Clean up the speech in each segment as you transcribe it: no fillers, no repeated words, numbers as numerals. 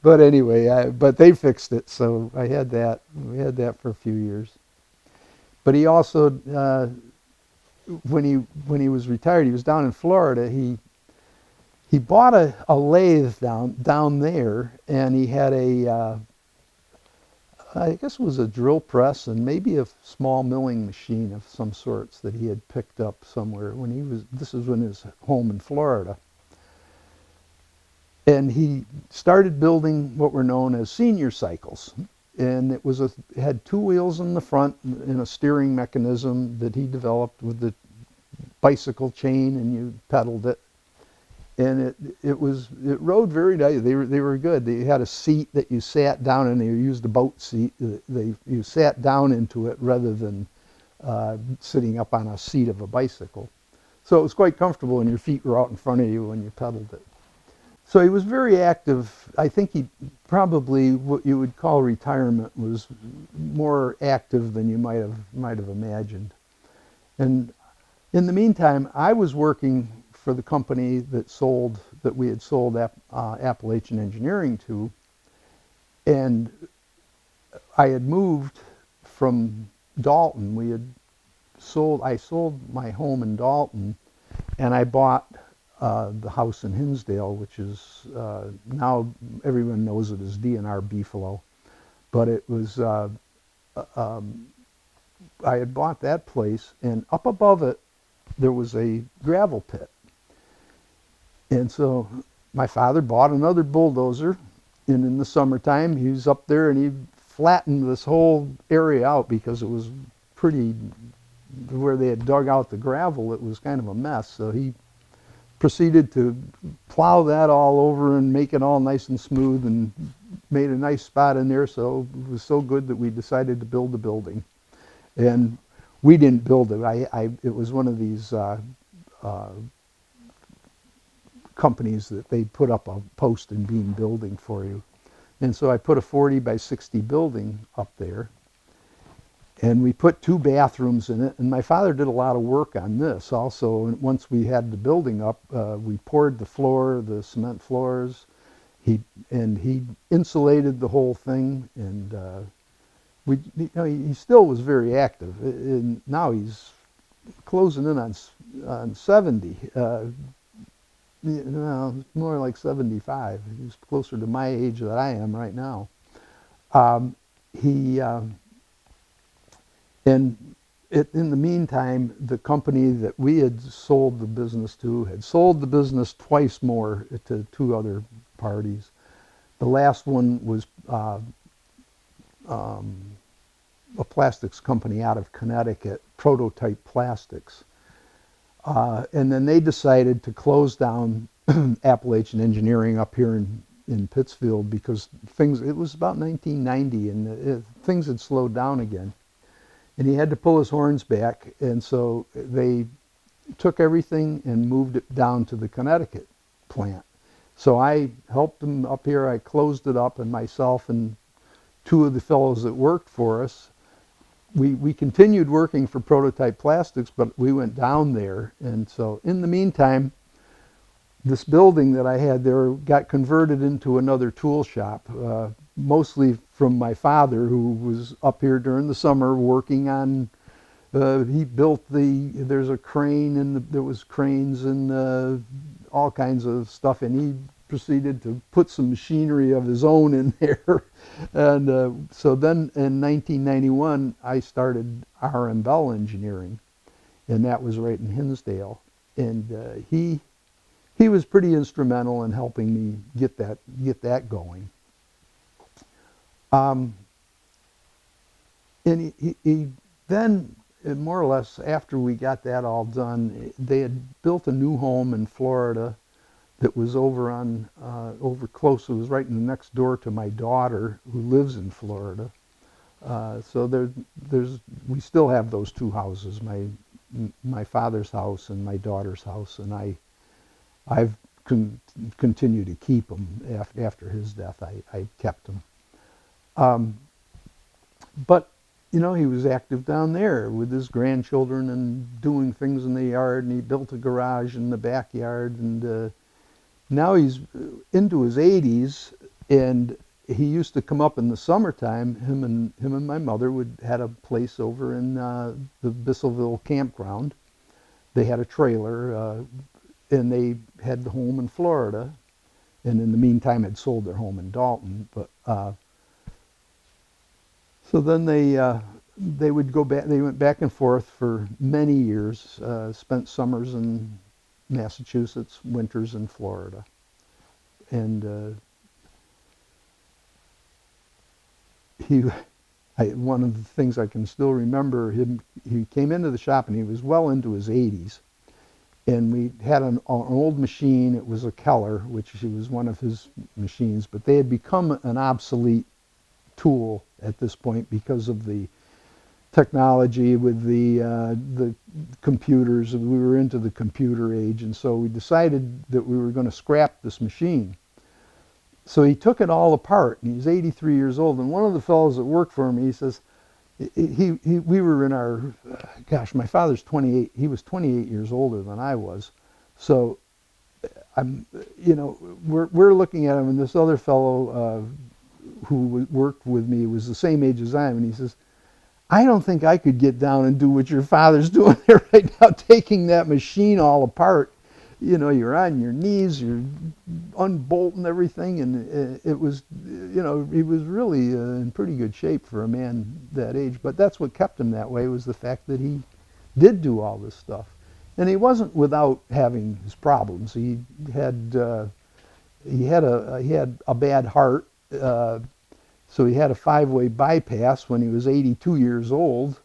But anyway, but they fixed it, so I had that. We had that for a few years. But he also, when he was retired, he was down in Florida. He bought a lathe down there, and he had I guess it was a drill press and maybe a small milling machine of some sorts that he had picked up somewhere when he was. This is when his home in Florida. And he started building what were known as senior cycles. And it had two wheels in the front and a steering mechanism that he developed with the bicycle chain, and you pedaled it. And it rode very nice. They were good. They had a seat that you sat down in. They used a boat seat. You sat down into it rather than sitting up on a seat of a bicycle. So it was quite comfortable, and your feet were out in front of you when you pedaled it. So he was very active. I think he probably, what you would call retirement, was more active than you might have imagined. And in the meantime, I was working for the company that we had sold Appalachian Engineering to, and I had moved from Dalton. I sold my home in Dalton, and I bought the house in Hinsdale, which is now everyone knows it as D&R Beefalo, but it was I had bought that place, and up above it there was a gravel pit. And so my father bought another bulldozer, and in the summertime he was up there and he flattened this whole area out because it was pretty, where they had dug out the gravel, it was kind of a mess. So he proceeded to plow that all over and make it all nice and smooth, and made a nice spot in there. So it was so good that we decided to build the building. And we didn't build it. It was one of these companies that they put up a post and beam building for you. And so I put a 40 by 60 building up there, and we put 2 bathrooms in it. And my father did a lot of work on this also. And once we had the building up, we poured the cement floors. He insulated the whole thing, and he still was very active. And now he's closing in on 70. More like 75. He's closer to my age that I am right now. In the meantime, the company that we had sold the business to had sold the business twice more to 2 other parties. The last one was a plastics company out of Connecticut, Prototype Plastics. And then they decided to close down Appalachian Engineering up here in Pittsfield because it was about 1990, and things had slowed down again. And he had to pull his horns back, and so they took everything and moved it down to the Connecticut plant. So I helped them up here. I closed it up, and myself and 2 of the fellows that worked for us, we continued working for Prototype Plastics, but we went down there. And so in the meantime, this building that I had there got converted into another tool shop, mostly from my father, who was up here during the summer working on, he built there's a crane, and there was cranes and all kinds of stuff, and he proceeded to put some machinery of his own in there. And so then in 1991, I started R.M. Bell Engineering, and that was right in Hinsdale. And he was pretty instrumental in helping me get that going. And he then, more or less, after we got that all done, they had built a new home in Florida that was over close. It was right next door to my daughter, who lives in Florida. So we still have those 2 houses, my father's house and my daughter's house, and I've continued to keep them after his death. I kept them. But he was active down there with his grandchildren and doing things in the yard, and he built a garage in the backyard, and now he's into his 80s, And he used to come up in the summertime. Him and my mother had a place over in the Bissellville campground. They had a trailer, and they had the home in Florida. And in the meantime, had sold their home in Dalton. But so then they would go back. They went back and forth for many years. Spent summers in Massachusetts, winters in Florida, and one of the things I can still remember him. He came into the shop and he was well into his 80s, and we had an old machine. It was a Keller, which was one of his machines, but they had become an obsolete tool at this point because of the technology with the computers. We were into the computer age, and so we decided that we were going to scrap this machine. So he took it all apart, and he's 83 years old. And one of the fellows that worked for him, he says, we were in our, gosh, my father's 28. He was 28 years older than I was. So we're looking at him, and this other fellow who worked with me was the same age as I am, and he says, I don't think I could get down and do what your father's doing there right now, taking that machine all apart. You're on your knees, you're unbolting everything, and it was, he was really in pretty good shape for a man that age. But that's what kept him that way, was the fact that he did do all this stuff. And he wasn't without having his problems. He had a bad heart, so he had a 5-way bypass when he was 82 years old.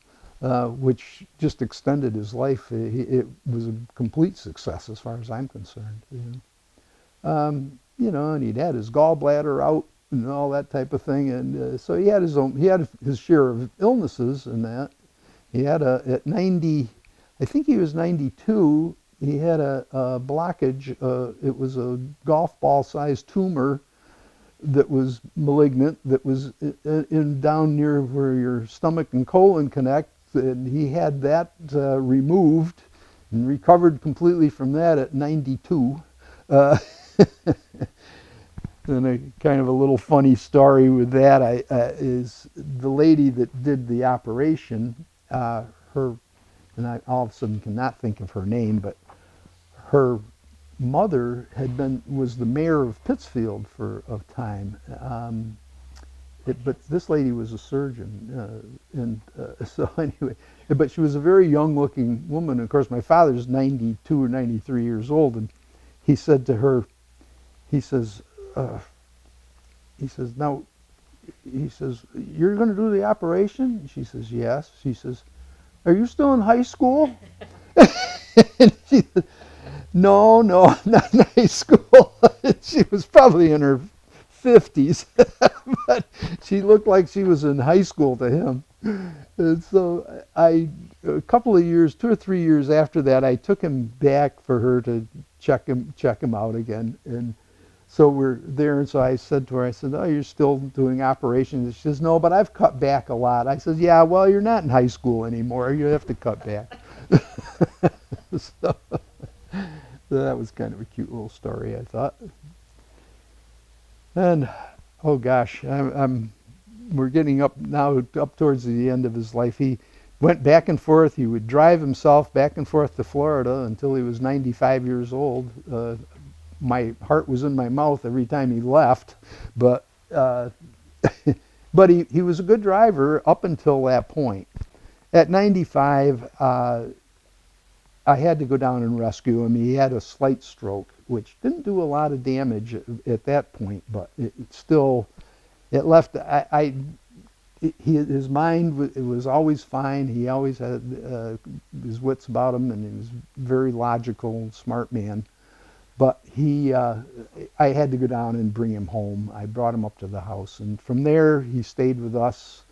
Which just extended his life. It was a complete success as far as I'm concerned. And he'd had his gallbladder out and all that type of thing, and so he had his share of illnesses and that. He had at 90, I think he was 92. He had a blockage. It was a golf ball-sized tumor that was malignant. That was down near where your stomach and colon connect. And he had that removed and recovered completely from that at 92. And a kind of a little funny story with that is the lady that did the operation, and I all of a sudden cannot think of her name, but her mother was the mayor of Pittsfield for a time. But this lady was a surgeon, so anyway, but she was a very young-looking woman. Of course, my father's 92 or 93 years old, and he said to her, he says, now, you're going to do the operation? She says, yes. She says, are you still in high school? And she said, no, not in high school. She was probably in her 50s, but she looked like she was in high school to him. And so a couple of years, 2 or 3 years after that, I took him back for her to check him out again. And so we're there, and so I said to her, oh, you're still doing operations? And she says, no, but I've cut back a lot. I said, yeah, well, you're not in high school anymore. You have to cut back. So that was kind of a cute little story, I thought. And oh gosh, we're getting up towards the end of his life. He went back and forth. He would drive himself back and forth to Florida until he was 95 years old. My heart was in my mouth every time he left, but but he was a good driver up until that point. At 95, I had to go down and rescue him. He had a slight stroke, which didn't do a lot of damage at that point, but it left. His mind was always fine. He always had his wits about him, and he was a very logical, smart man. But I had to go down and bring him home. I brought him up to the house, and from there he stayed with us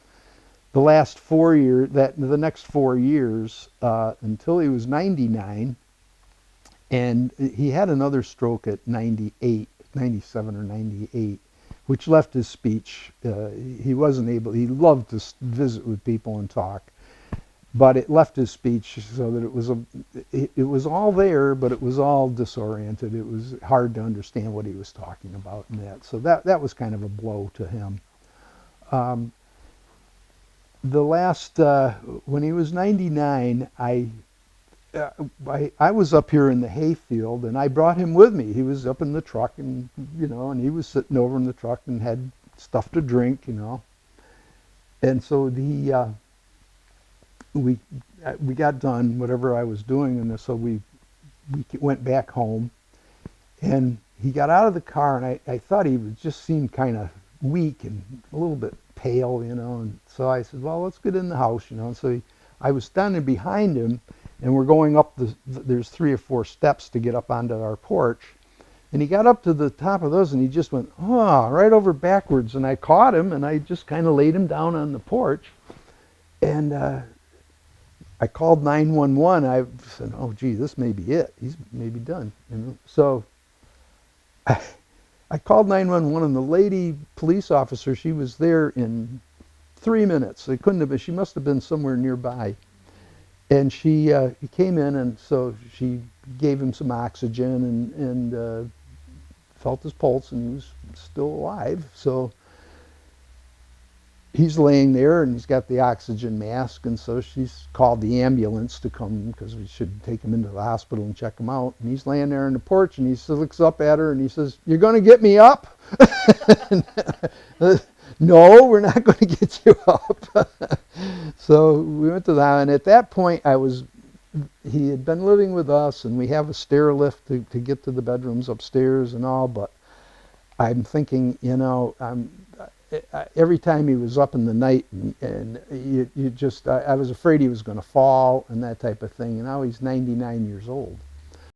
the last 4 years, the next 4 years, until he was 99, and he had another stroke at 97 or 98, which left his speech. He wasn't able. He loved to visit with people and talk, but it left his speech so that it was all there, but it was all disoriented. It was hard to understand what he was talking about and that. So that was kind of a blow to him. Um, the last when he was 99, I was up here in the hayfield, and I brought him with me. He was up in the truck, and and he was sitting over in the truck and had stuff to drink, And so we got done whatever I was doing, and so we went back home, and he got out of the car, and I thought he would just seemed kind of weak and a little bit pale, and so I said, well, let's get in the house, and so I was standing behind him, and we're going up there's 3 or 4 steps to get up onto our porch, and he got up to the top of those, and he just went, right over backwards, and I caught him, and I just kind of laid him down on the porch, and I called 911. I said, oh, gee, this may be it. He's maybe done. So I called 911, and the lady police officer, she was there in 3 minutes. It couldn't have been. She must have been somewhere nearby. And he came in, and so she gave him some oxygen and felt his pulse, and he was still alive. So he's laying there, and he's got the oxygen mask, and so she's called the ambulance to come because we should take him into the hospital and check him out. And he's laying there on the porch, and he looks up at her, and he says, "You're going to get me up?" No, we're not going to get you up. So we went to the house, and at that point, he had been living with us, and we have a stair lift to get to the bedrooms upstairs and all, but I'm thinking, every time he was up in the night, and I was afraid he was going to fall and that type of thing, and now he's 99 years old.